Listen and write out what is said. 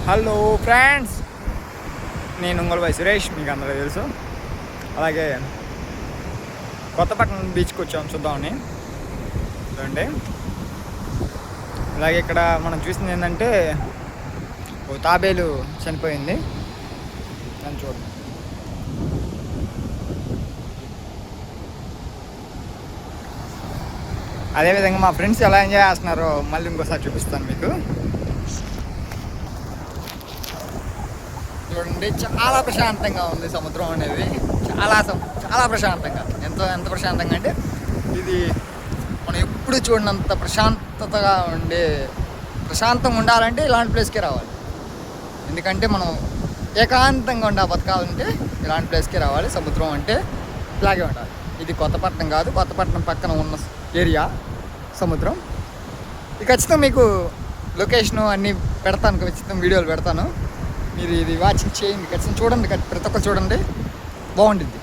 Hello friends, నేను ఉంగల్పై సురేష్, మీకు అందరూ తెలుసు. అలాగే కొత్తపట్నం బీచ్కి వచ్చాము చూద్దామని. చూడండి, అలాగే ఇక్కడ మనం చూసింది ఏంటంటే ఓ తాబేలు చనిపోయింది. దాన్ని చూడండి. అదేవిధంగా మా ఫ్రెండ్స్ ఎలా ఎంజాయ్ చేస్తున్నారో మళ్ళీ ఇంకోసారి చూపిస్తాను మీకు. చూడండి, చాలా ప్రశాంతంగా ఉంది సముద్రం అనేది. చాలా ప్రశాంతంగా, ఎంత ప్రశాంతంగా అంటే ఇది మనం ఎప్పుడు చూడనంత ప్రశాంతంగా ఉండాలంటే ఇలాంటి ప్లేస్కే రావాలి. ఎందుకంటే మనం ఏకాంతంగా బతకాలంటే ఇలాంటి ప్లేస్కే రావాలి. సముద్రం అంటే ఇలాగే ఉండాలి. ఇది కొత్తపట్నం కాదు, కొత్తపట్నం పక్కన ఉన్న ఏరియా సముద్రం. ఇది ఖచ్చితంగా మీకు లొకేషను అన్నీ పెడతాను, ఖచ్చితంగా వీడియోలు పెడతాను. మీరు ఇది వాచింగ్ చేయండి, ఖచ్చితంగా చూడండి, ప్రతి ఒక్కరు చూడండి, బాగుంటుంది.